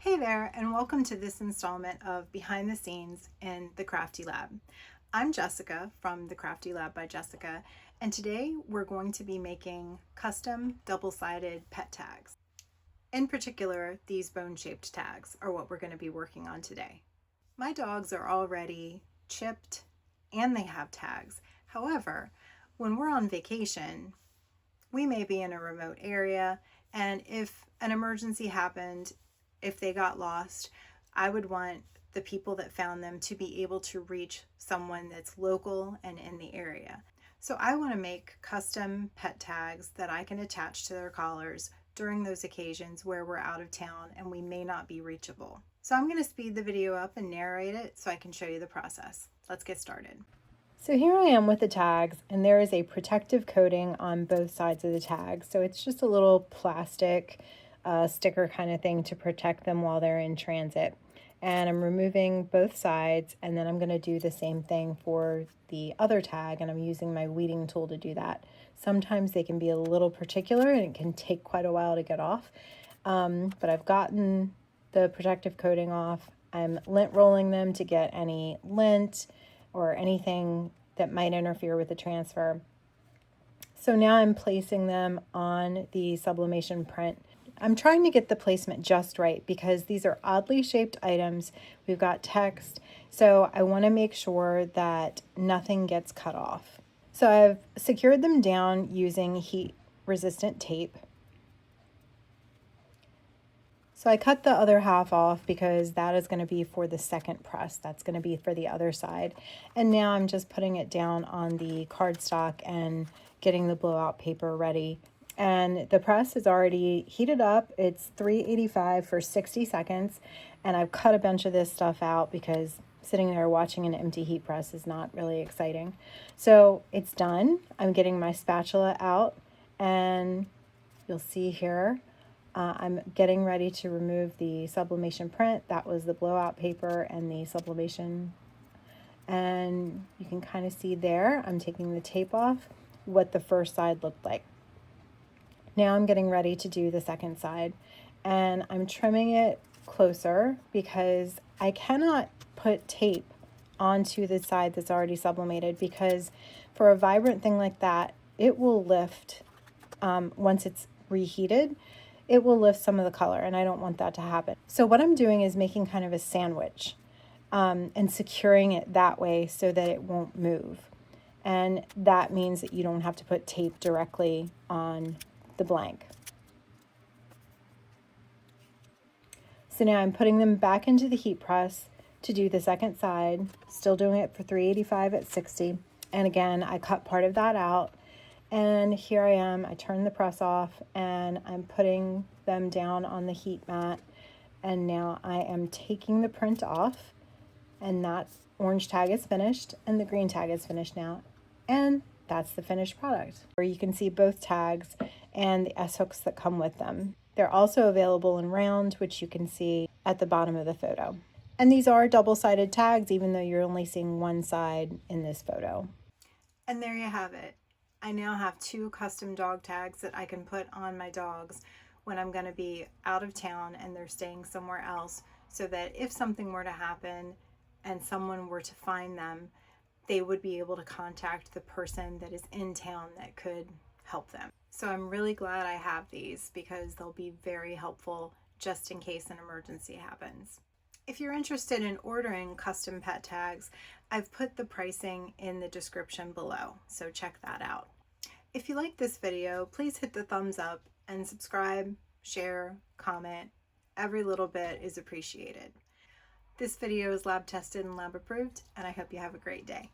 Hey there, and welcome to this installment of Behind the Scenes in the Crafty Lab. I'm Jessica from the Crafty Lab by Jessica, and today we're going to be making custom double-sided pet tags. In particular, these bone-shaped tags are what we're going to be working on today. My dogs are already chipped and they have tags. However, when we're on vacation, we may be in a remote area, and if an emergency happened, if they got lost, I would want the people that found them to be able to reach someone that's local and in the area. So I want to make custom pet tags that I can attach to their collars during those occasions where we're out of town and we may not be reachable. So I'm going to speed the video up and narrate it so I can show you the process. Let's get started. So here I am with the tags, and there is a protective coating on both sides of the tag. So it's just a little plastic sticker kind of thing to protect them while they're in transit. And I'm removing both sides, and then I'm going to do the same thing for the other tag, and I'm using my weeding tool to do that. Sometimes they can be a little particular and it can take quite a while to get off, but I've gotten the protective coating off. I'm lint rolling them to get any lint or anything that might interfere with the transfer. So now I'm placing them on the sublimation print. I'm trying to get the placement just right because these are oddly shaped items. We've got text, so I want to make sure that nothing gets cut off. So I've secured them down using heat resistant tape. So I cut the other half off because that is going to be for the second press. That's going to be for the other side. And now I'm just putting it down on the cardstock and getting the blowout paper ready. And the press is already heated up. It's 385 for 60 seconds. And I've cut a bunch of this stuff out because sitting there watching an empty heat press is not really exciting. So it's done. I'm getting my spatula out, and you'll see here I'm getting ready to remove the sublimation print. That was the blowout paper and the sublimation. And you can kind of see there, I'm taking the tape off, what the first side looked like. Now I'm getting ready to do the second side, and I'm trimming it closer because I cannot put tape onto the side that's already sublimated, because for a vibrant thing like that, it will lift once it's reheated. It will lift some of the color, and I don't want that to happen. So what I'm doing is making kind of a sandwich and securing it that way so that it won't move. And that means that you don't have to put tape directly on the blank. So now I'm putting them back into the heat press to do the second side, still doing it for 385 at 60. And again, I cut part of that out. And here I am, I turned the press off, and I'm putting them down on the heat mat. And now I am taking the print off, and that orange tag is finished and the green tag is finished now. And that's the finished product. Where you can see both tags and the S-hooks that come with them. They're also available in round, which you can see at the bottom of the photo. And these are double-sided tags, even though you're only seeing one side in this photo. And there you have it. I now have 2 custom dog tags that I can put on my dogs when I'm going to be out of town and they're staying somewhere else, so that if something were to happen and someone were to find them, they would be able to contact the person that is in town that could help them. So I'm really glad I have these because they'll be very helpful just in case an emergency happens. If you're interested in ordering custom pet tags, I've put the pricing in the description below, so check that out. If you like this video, please hit the thumbs up and subscribe, share, comment. Every little bit is appreciated. This video is lab tested and lab approved, and I hope you have a great day.